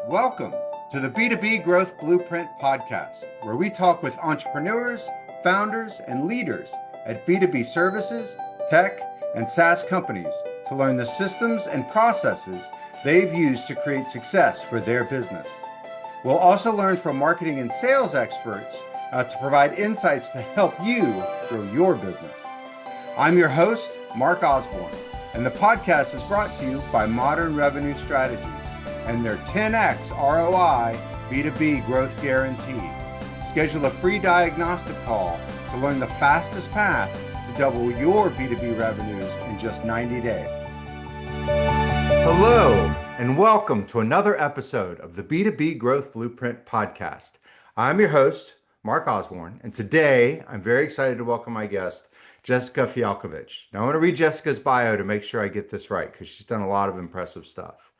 Welcome to the B2B Growth Blueprint podcast, where we talk with entrepreneurs, founders, and leaders at B2B services, tech, and SaaS companies to learn the systems and processes they've used to create success for their business. We'll also learn from marketing and sales experts to provide insights to help you grow your business. I'm your host, Mark Osborne, and the podcast is brought to you by Modern Revenue Strategies and their 10x ROI B2B growth guarantee. Schedule a free diagnostic call to learn the fastest path to double your B2B revenues in just 90 days. Hello, and welcome to another episode of the B2B Growth Blueprint podcast. I'm your host, Mark Osborne, and today I'm very excited to welcome my guest, Jessica Fialkovich. Now, I want to read Jessica's bio to make sure I get this right because she's done a lot of impressive stuff.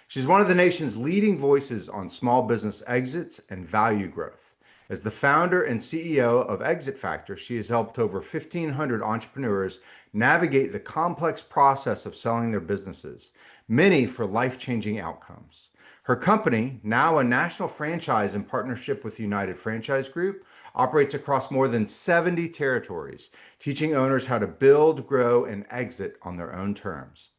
She's one of the nation's leading voices on small business exits and value growth. As the founder and CEO of Exit Factor, she has helped over 1,500 entrepreneurs navigate the complex process of selling their businesses, many for life-changing outcomes. Her company, now a national franchise in partnership with United Franchise Group, operates across more than 70 territories, teaching owners how to build, grow, and exit on their own terms.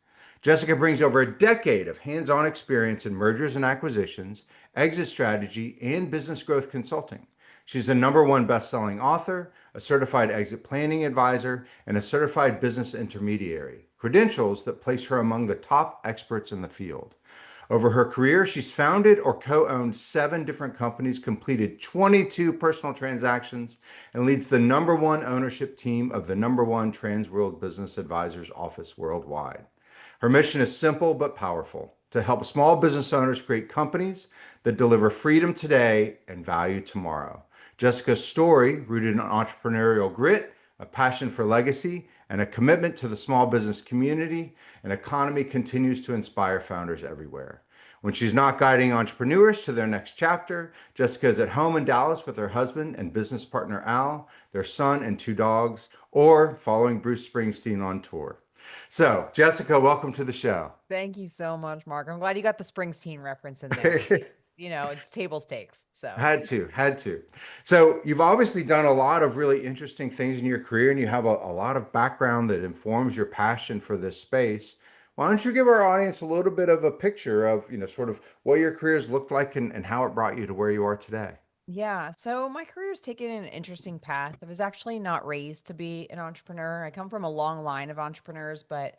Jessica brings over a decade of hands-on experience in mergers and acquisitions, exit strategy, and business growth consulting. She's a #1 best-selling author, a certified exit planning advisor, and a certified business intermediary, credentials that place her among the top experts in the field. Over her career, she's founded or co-owned 7 different companies, completed 22 personal transactions, and leads the #1 ownership team of the #1 Transworld Business Advisors office worldwide. Her mission is simple but powerful: to help small business owners create companies that deliver freedom today and value tomorrow. Jessica's story, rooted in entrepreneurial grit, a passion for legacy, and a commitment to the small business community and economy, continues to inspire founders everywhere. When she's not guiding entrepreneurs to their next chapter, Jessica is at home in Dallas with her husband and business partner Al, their son, and 2 dogs, or following Bruce Springsteen on tour. So, Jessica, welcome to the show. Thank you so much, Mark. I'm glad you got the Springsteen reference in there. It's table stakes. So, Had to. So you've obviously done a lot of really interesting things in your career, and you have a lot of background that informs your passion for this space. Why don't you give our audience a little bit of a picture of, sort of what your careers looked like and how it brought you to where you are today? yeah. So my career's taken an interesting path. I was actually not raised to be an entrepreneur. I come from a long line of entrepreneurs, but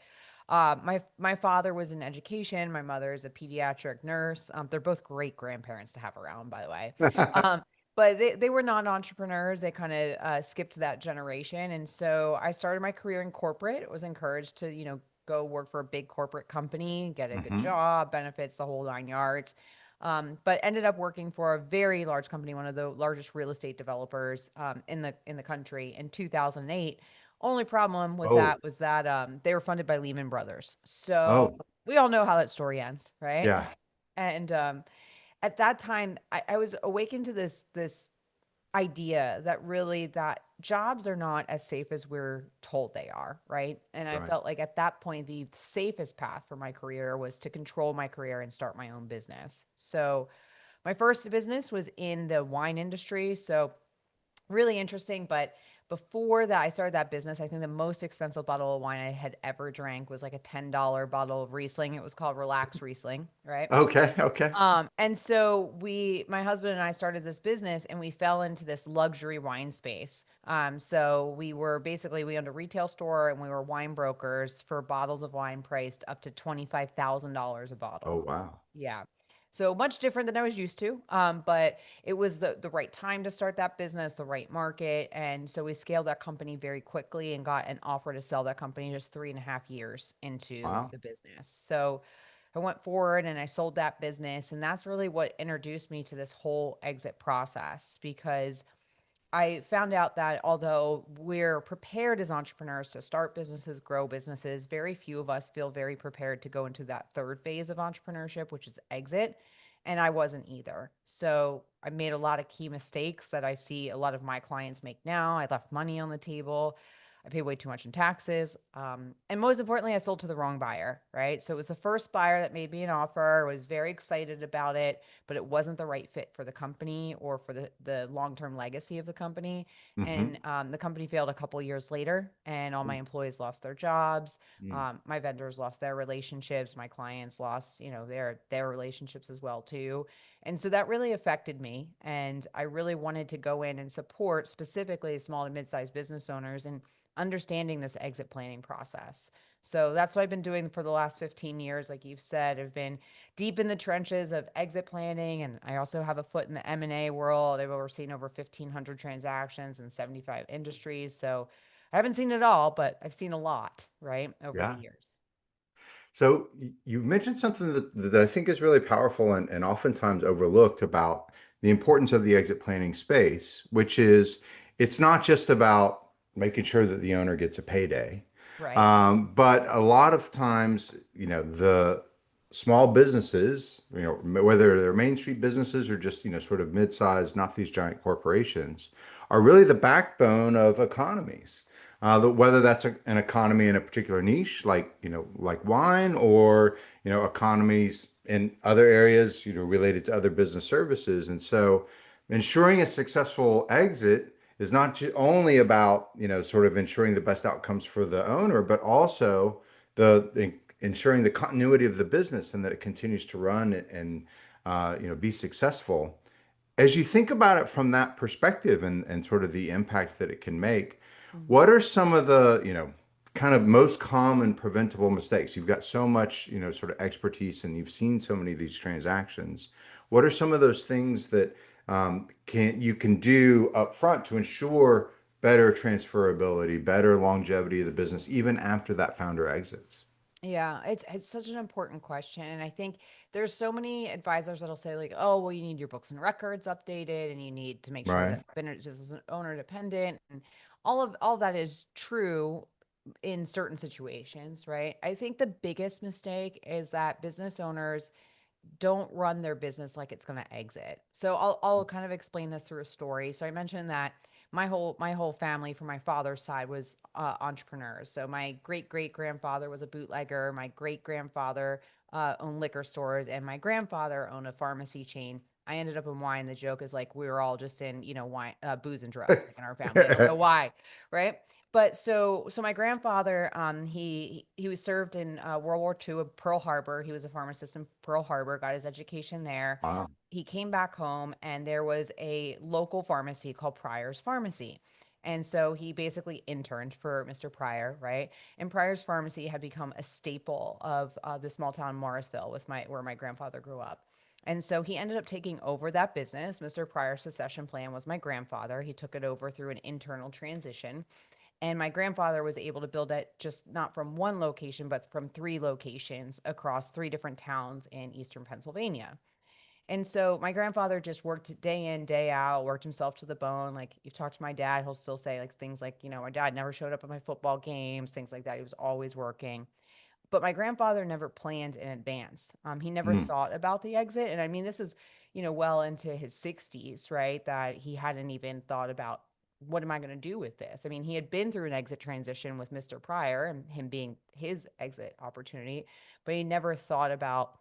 my father was in education. My mother is a pediatric nurse. They're both great grandparents to have around, by the way. Um, but they were not entrepreneurs. They kind of skipped that generation. And so I started my career in corporate. Was encouraged to, go work for a big corporate company, get a good Hmm. job, benefits, the whole 9 yards. But ended up working for a very large company, one of the largest real estate developers in the country in 2008. Only problem with Oh, that was that they were funded by Lehman Brothers. So oh, we all know how that story ends, right? yeah, And at that time, I was awakened to this idea that really that jobs are not as safe as we're told they are, right? And I right. felt like at that point the safest path for my career was to control my career and start my own business. So my first business was in the wine industry, so really interesting. But before that, I started that business. I think the most expensive bottle of wine I had ever drank was like a $10 bottle of Riesling. It was called Relax Riesling, right? Okay, okay. And so my husband and I started this business and we fell into this luxury wine space. So we owned a retail store and we were wine brokers for bottles of wine priced up to $25,000 a Oh, bottle. wow. Yeah. So much different than I was used to. But it was the right time to start that business, the right market. And so we scaled that company very quickly and got an offer to sell that company just 3.5 years into Wow. the business. So I went forward and I sold that business. And that's really what introduced me to this whole exit process because I found out that although we're prepared as entrepreneurs to start businesses, grow businesses, very few of us feel very prepared to go into that third phase of entrepreneurship, which is exit. And I wasn't either. So I made a lot of key mistakes that I see a lot of my clients make now. I left money on the table. I paid way too much in taxes. And most importantly, I sold to the wrong buyer, right? So it was the first buyer that made me an offer. I was very excited about it, but it wasn't the right fit for the company or for the long term legacy of the company. Mm-hmm. And the company failed a couple years later, and all my employees lost their jobs. Mm. My vendors lost their relationships. My clients lost, their relationships as well too. And so that really affected me. And I really wanted to go in and support specifically small and mid-sized business owners in understanding this exit planning process. So that's what I've been doing for the last 15 years. Like you've said, I've been deep in the trenches of exit planning. And I also have a foot in the M&A world. I've overseen over 1,500 transactions in 75 industries. So I haven't seen it all, but I've seen a lot, right, over the Yeah. years. So you mentioned something that I think is really powerful and oftentimes overlooked about the importance of the exit planning space, which is it's not just about making sure that the owner gets a payday, Right. but a lot of times, the small businesses, whether they're Main Street businesses or just, sort of mid-sized, not these giant corporations, are really the backbone of economies. Whether that's an economy in a particular niche, like like wine, or economies in other areas, related to other business services. And so, ensuring a successful exit is not only about sort of ensuring the best outcomes for the owner, but also ensuring the continuity of the business and that it continues to run and be successful. As you think about it from that perspective and sort of the impact that it can make, Mhm. what are some of the, kind of most common preventable mistakes? You've got so much, sort of expertise and you've seen so many of these transactions. What are some of those things that you can do up front to ensure better transferability, better longevity of the business, even after that founder exits? Yeah, it's such an important question, and I think there's so many advisors that'll say like, "Oh, well, you need your books and records updated, and you need to make sure Right. that business is owner dependent." And all of that is true in certain situations, right? I think the biggest mistake is that business owners don't run their business like it's going to exit. So I'll kind of explain this through a story. So I mentioned that my whole family from my father's side was entrepreneurs. So my great great grandfather was a bootlegger. My great grandfather owned liquor stores, and my grandfather owned a pharmacy chain. I ended up in wine. The joke is like we were all just in wine, booze and drugs, like in our family. I don't know why, right? But so my grandfather, he was served in World War II at Pearl Harbor. He was a pharmacist in Pearl Harbor, got his education there. Wow. He came back home, and there was a local pharmacy called Pryor's Pharmacy. And so he basically interned for Mr. Pryor, right? And Pryor's Pharmacy had become a staple of the small town Morrisville, where my grandfather grew up. And so he ended up taking over that business. Mr. Pryor's succession plan was my grandfather. He took it over through an internal transition. And my grandfather was able to build it just not from one location, but from three locations across three different towns in eastern Pennsylvania. And so my grandfather just worked day in, day out, worked himself to the bone. Like you've talked to my dad, he'll still say like things like, my dad never showed up at my football games, things like that. He was always working. But my grandfather never planned in advance. He never Mm. thought about the exit. And I mean, this is, well into his 60s, right? That he hadn't even thought about what am I going to do with this? I mean, he had been through an exit transition with Mr. Pryor and him being his exit opportunity, but he never thought about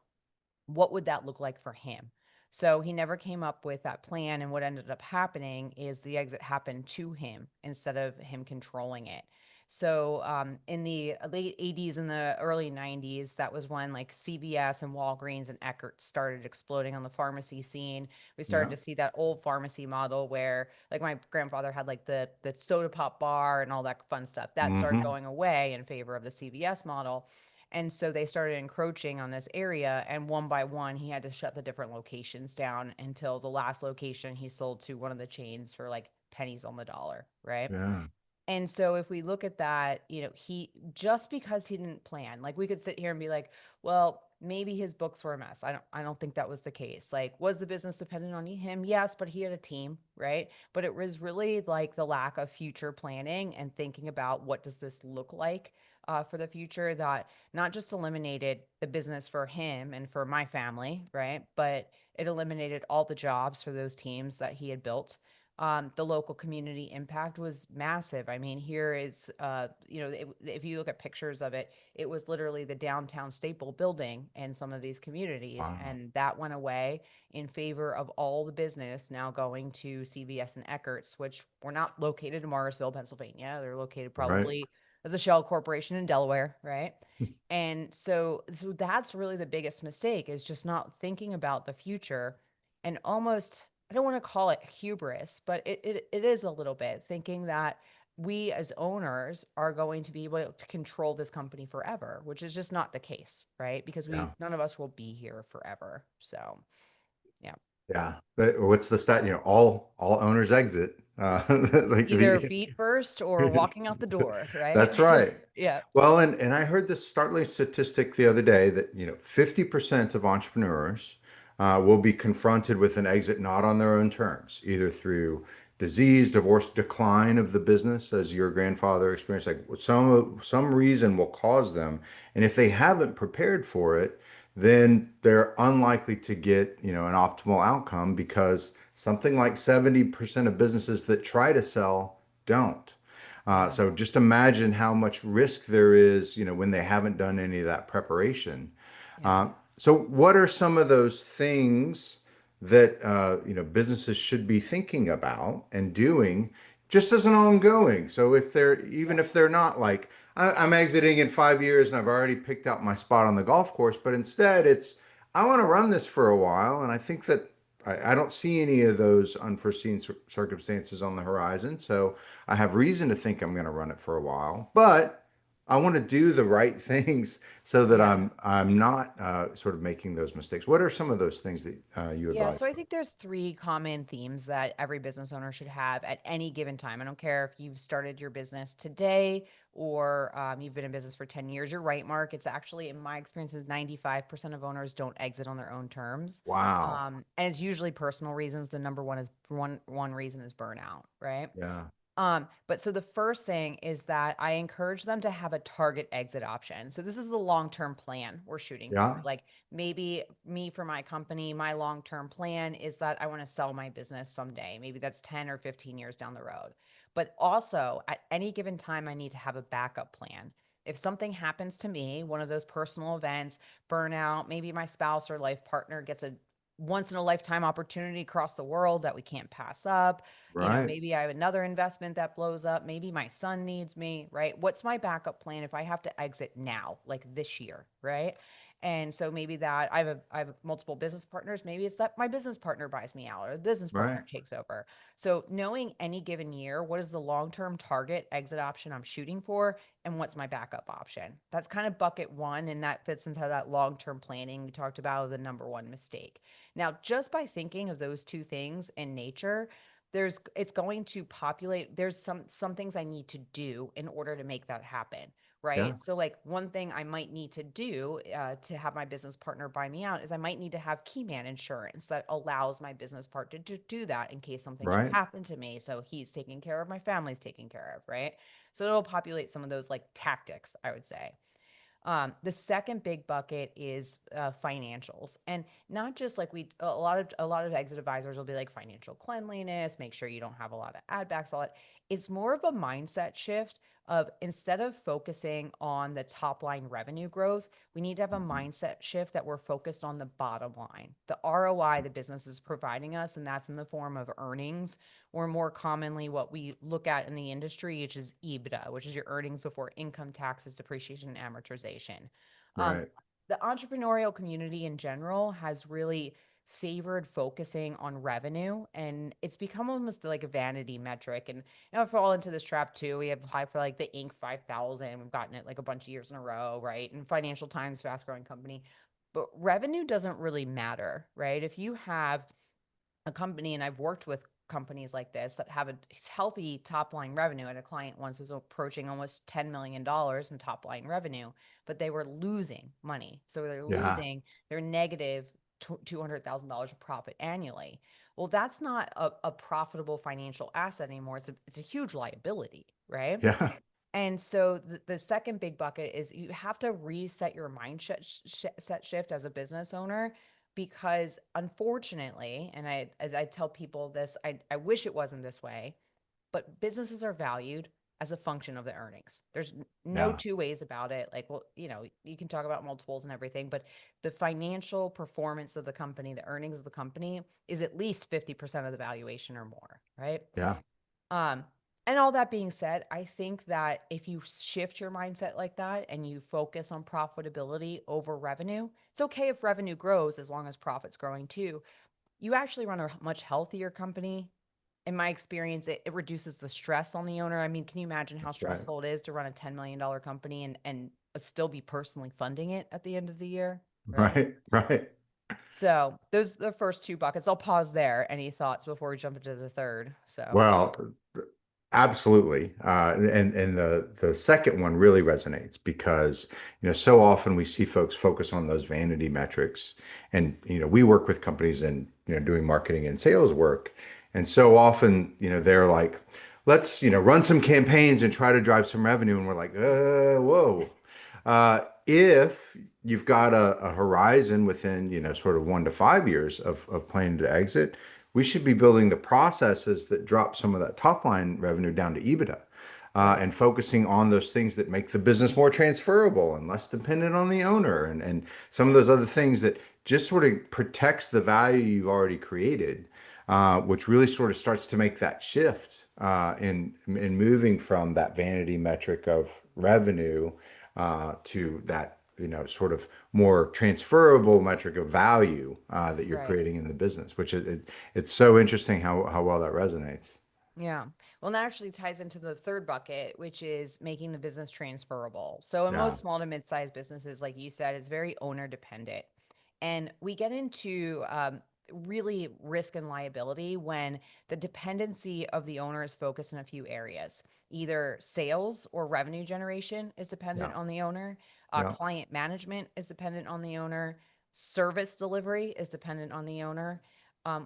what would that look like for him. So he never came up with that plan. And what ended up happening is the exit happened to him instead of him controlling it. So in the late 80s and the early 90s, that was when like CVS and Walgreens and Eckerd started exploding on the pharmacy scene. We started Yeah. to see that old pharmacy model where like my grandfather had like the soda pop bar and all that fun stuff. That started Hmm. going away in favor of the CVS model. And so they started encroaching on this area, and one by one, he had to shut the different locations down until the last location he sold to one of the chains for like pennies on the dollar, right? Yeah. And so if we look at that, he just because he didn't plan, like we could sit here and be like, well, maybe his books were a mess. I don't think that was the case. Like, was the business dependent on him? Yes, but he had a team, right? But it was really like the lack of future planning and thinking about what does this look like for the future that not just eliminated the business for him and for my family, right? But it eliminated all the jobs for those teams that he had built. The local community impact was massive. I mean, here is, if you look at pictures of it, it was literally the downtown staple building in some of these communities, Wow. and that went away in favor of all the business now going to CVS and Eckert's, which were not located in Morrisville, Pennsylvania. They're located Right. probably as a shell corporation in Delaware, right? And so that's really the biggest mistake, is just not thinking about the future, and almost, I don't want to call it hubris, but it is a little bit thinking that we as owners are going to be able to control this company forever, which is just not the case, right? Because Yeah. none of us will be here forever. So, yeah. Yeah. What's the stat? All owners exit. Like Either feet first or walking out the door, right? that's right. Yeah. Well, and I heard this startling statistic the other day that 50% of entrepreneurs will be confronted with an exit not on their own terms, either through disease, divorce, decline of the business, as your grandfather experienced. Like some reason will cause them, and if they haven't prepared for it, then they're unlikely to get an optimal outcome, because something like 70% of businesses that try to sell don't. Yeah. So just imagine how much risk there is, when they haven't done any of that preparation. Yeah. So what are some of those things that businesses should be thinking about and doing just as an ongoing? So if they're even Yeah. if they're not like I'm exiting in 5 years and I've already picked out my spot on the golf course, but instead it's I want to run this for a while, and I think that I don't see any of those unforeseen circumstances on the horizon. So I have reason to think I'm going to run it for a while, but I want to do the right things so that Yeah. I'm not sort of making those mistakes. What are some of those things that you Yeah, advise so I folks? think there's three common themes that every business owner should have at any given time. I don't care if you've started your business today or you've been in business for 10 years. You're right, Mark. It's actually, in my experience, is 95% of owners don't exit on their own terms. Wow. And it's usually personal reasons. The number one is one reason is burnout, right? Yeah. But so the first thing is that I encourage them to have a target exit option. So this is the long-term plan we're shooting for. Yeah. Like, maybe me, for my company, my long-term plan is that I want to sell my business someday. Maybe that's 10 or 15 years down the road. But also, at any given time, I need to have a backup plan. If something happens to me, one of those personal events, burnout, maybe my spouse or life partner gets a once in a lifetime opportunity across the world that we can't pass up. Right. Maybe I have another investment that blows up. Maybe my son needs me, right? What's my backup plan if I have to exit now, like this year, right? And so maybe that I have multiple business partners. Maybe it's that my business partner buys me out or the business Right. partner takes over. So knowing any given year, what is the long-term target exit option I'm shooting for, and what's my backup option? That's kind of bucket one, and that fits into that long-term planning we talked about, the number one mistake. Now, just by thinking of those two things in nature, it's going to populate. There's some things I need to do in order to make that happen, Yeah. right? So, like, one thing I might need to do to have my business partner buy me out is I might need to have key man insurance that allows my business partner to do that in case something should Right. happen to me, so he's taken care of, my family's taken care of, right? So it'll populate some of those, like, tactics, I would say. The second big bucket is financials, and not just like a lot of exit advisors will be like financial cleanliness, make sure you don't have a lot of ad backs, all that. It's more of a mindset shift of, instead of focusing on the top line revenue growth, we need to have a Mhm. mindset shift that we're focused on the bottom line, the ROI the business is providing us, and that's in the form of earnings, or more commonly what we look at in the industry, which is EBITDA, which is your earnings before income taxes, depreciation, and amortization. Um, Right. the entrepreneurial community in general has really favored focusing on revenue, and it's become almost like a vanity metric. And I fall into this trap too. We have applied for like the Inc. 5000. We've gotten it like a bunch of years in a row, right? And Financial Times, fast growing company. But revenue doesn't really matter, right? If you have a company, and I've worked with companies like this that have a healthy top line revenue. And a client once was approaching almost $10 million in top line revenue, but they were losing money. So Yeah. they're negative $200,000 of profit annually. Well, that's not a profitable financial asset anymore. It's a huge liability, right? Yeah. And so the second big bucket is you have to reset your mindset set shift as a business owner. because unfortunately, and as I tell people this, I wish it wasn't this way, but businesses are valued as a function of the earnings. There's no Yeah. two ways about it. Like, well, you can talk about multiples and everything, but the financial performance of the company, the earnings of the company is at least 50% of the valuation or more, right? Yeah. Um, and all that being said, I think that if you shift your mindset like that and you focus on profitability over revenue, it's okay if revenue grows as long as profit's growing too. You actually run a much healthier company. In my experience, it reduces the stress on the owner. I mean, can you imagine how That's right. stressful it is to run a $10 million company and still be personally funding it at the end of the year? Right. Right. Right. So those are the first two buckets. I'll pause there. Any thoughts before we jump into the third? So, Well, absolutely. And the second one really resonates because, so often we see folks focus on those vanity metrics. And, we work with companies and, doing marketing and sales work. And so often, they're like, let's, run some campaigns and try to drive some revenue. And we're like, whoa. If you've got a horizon within, sort of 1 to 5 years of planning to exit, we should be building the processes that drop some of that top line revenue down to EBITDA, right, and focusing on those things that make the business more transferable and less dependent on the owner, and some of those other things that just sort of protects the value you've already created, which really sort of starts to make that shift in moving from that vanity metric of revenue to that sort of more transferable metric of value that you're right. creating in the business, which it's so interesting how well that resonates. Yeah. Well, that actually ties into the third bucket, which is making the business transferable. So, in Yeah, most small to mid sized businesses, like you said, it's very owner dependent. And we get into really risk and liability when the dependency of the owner is focused in a few areas. Either sales or revenue generation is dependent yeah, on the owner, yeah, client management is dependent on the owner, service delivery is dependent on the owner,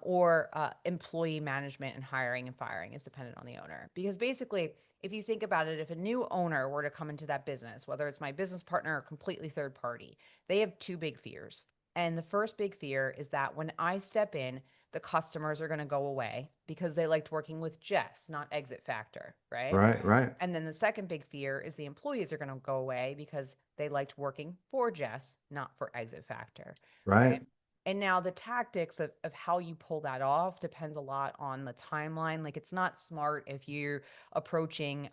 or employee management and hiring and firing is dependent on the owner. Because basically, if you think about it, if a new owner were to come into that business, whether it's my business partner or completely third party, they have two big fears. And the first big fear is that when I step in, the customers are going to go away because they liked working with Jess, not exit factor, right? right, right, And then the second big fear is the employees are going to go away because they liked working for Jess, not for exit factor, right, right? And now the tactics of how you pull that off depends a lot on the timeline. Like it's not smart if you're approaching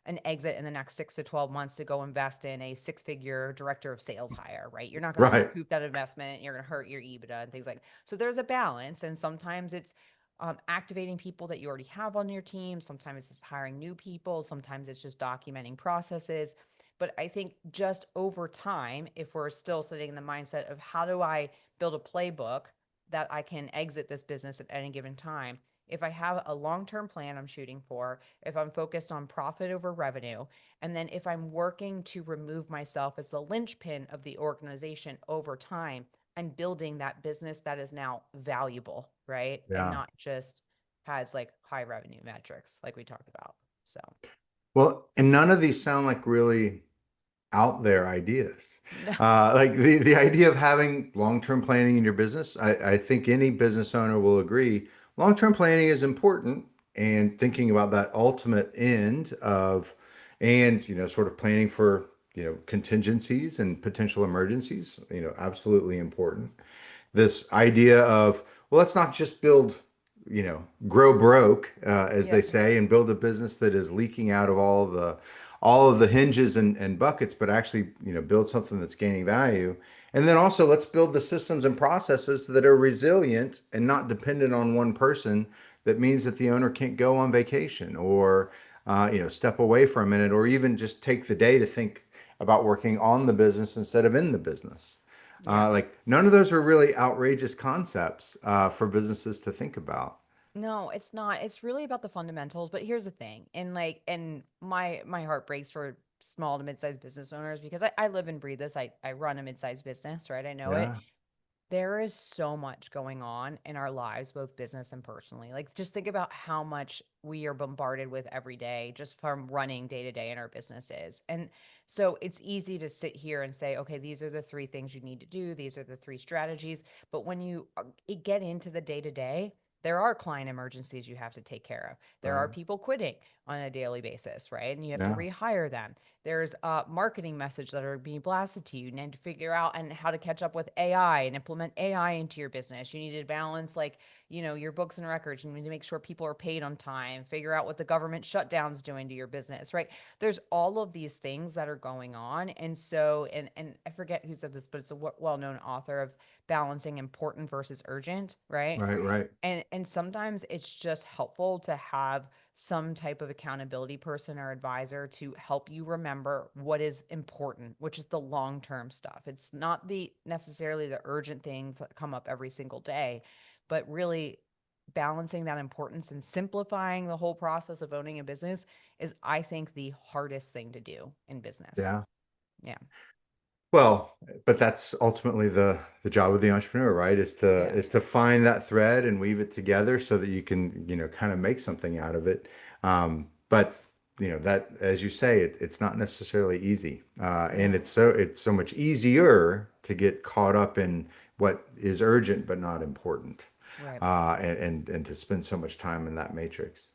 an exit in the next 6 to 12 months to go invest in a six-figure director of sales hire, right? You're not going to right, recoup that investment. You're going to hurt your EBITDA and things like that. So there's a balance, and sometimes it's activating people that you already have on your team. Sometimes it's hiring new people. Sometimes it's just documenting processes. But I think just over time, if we're still sitting in the mindset of how do I build a playbook that I can exit this business at any given time, if I have a long term plan I'm shooting for, if I'm focused on profit over revenue, and then if I'm working to remove myself as the linchpin of the organization over time, I'm building that business that is now valuable, right? And yeah. not just has like high revenue metrics like we talked about. So, Well, and none of these sound like really out there ideas. no, Like the idea of having long-term planning in your business, I think any business owner will agree, long-term planning is important, and thinking about that ultimate end of, and sort of planning for, contingencies and potential emergencies, absolutely important. This idea of, well, let's not just build, grow broke, as they yep, say, and build a business that is leaking out of all of the hinges and buckets, but actually, build something that's gaining value. And then also let's build the systems and processes that are resilient and not dependent on one person. That means that the owner can't go on vacation or, step away for a minute, or even just take the day to think about working on the business instead of in the business. yeah. Like none of those are really outrageous concepts for businesses to think about. No, it's not. It's really about the fundamentals. But here's the thing, and my heart breaks for small to mid-sized business owners because I live and breathe this. I run a mid-sized business, right? I know it. Yeah, There is so much going on in our lives, both business and personally. Like, just think about how much we are bombarded with every day, just from running day to day in our businesses. And so it's easy to sit here and say, okay, these are the three things you need to do, these are the three strategies. But when you get into the day to day, there are client emergencies you have to take care of. There are Right. people quitting on a daily basis, right? And you have to Yeah. rehire them. There's a marketing message that are being blasted to you. You need to figure out and how to catch up with AI and implement AI into your business. You need to balance, like, your books and records. You need to make sure people are paid on time, figure out what the government shutdown's doing to your business, right? There's all of these things that are going on. And so, and I forget who said this, but it's a well-known author of balancing important versus urgent, right? Right. Right. And sometimes it's just helpful to have some type of accountability person or advisor to help you remember what is important, which is the long-term stuff. It's not the necessarily the urgent things that come up every single day, but really balancing that importance and simplifying the whole process of owning a business is, I think, the hardest thing to do in business. Yeah. Yeah. Well, but that's ultimately the job of the entrepreneur, right? Yeah. Is to find that thread and weave it together so that you can, kind of make something out of it. But that, as you say, it's not necessarily easy, and No. it's so much easier to get caught up in what is urgent but not important, Right. and to spend so much time in that matrix.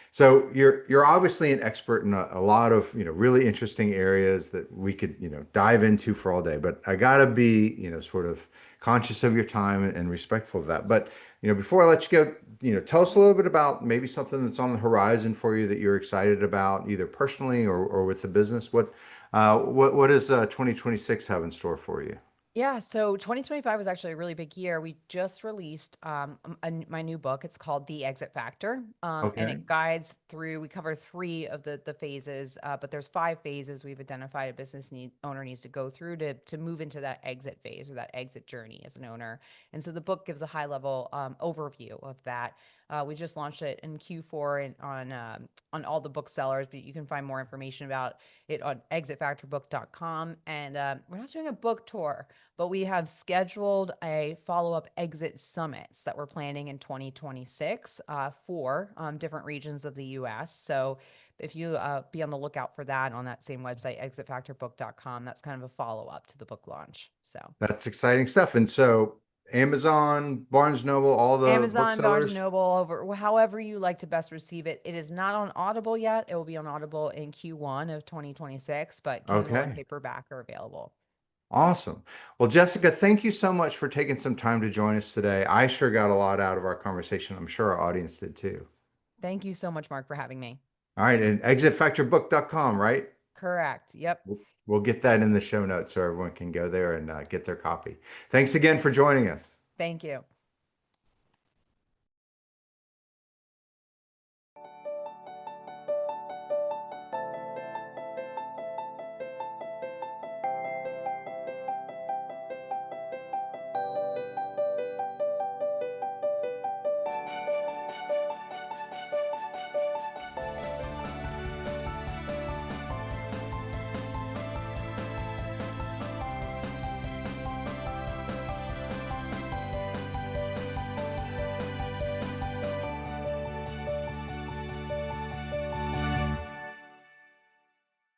So you're obviously an expert in a lot of, really interesting areas that we could, dive into for all day. But I gotta be, sort of conscious of your time and respectful of that. But before I let you go, tell us a little bit about maybe something that's on the horizon for you that you're excited about, either personally or with the business. What does 2026 have in store for you? Yeah, so 2025 was actually a really big year. We just released my new book. It's called The Exit Factor, and Okay. it guides through. We cover three of the phases, but there's five phases we've identified a owner needs to go through to move into that exit phase or that exit journey as an owner. And so the book gives a high level overview of that. We just launched it in Q4 and on all the booksellers, but you can find more information about it on exitfactorbook.com. And we're not doing a book tour, but we have scheduled a follow-up exit summits that we're planning in 2026 for different regions of the US. So if you be on the lookout for that on that same website, exitfactorbook.com, that's kind of a follow-up to the book launch. So That's exciting stuff. And so Amazon, Barnes Noble, all the Amazon, Barnes and booksellers. Noble, over however you like to best receive it. It is not on Audible yet. It will be on Audible in Q1 of 2026, but Kindle and Okay. paperback are available. Awesome. Well, Jessica, thank you so much for taking some time to join us today. I sure got a lot out of our conversation. I'm sure our audience did too. Thank you so much, Mark, for having me. All right, and exitfactorbook.com, right? Correct. Yep. We'll get that in the show notes so everyone can go there and get their copy. Thanks again for joining us. Thank you.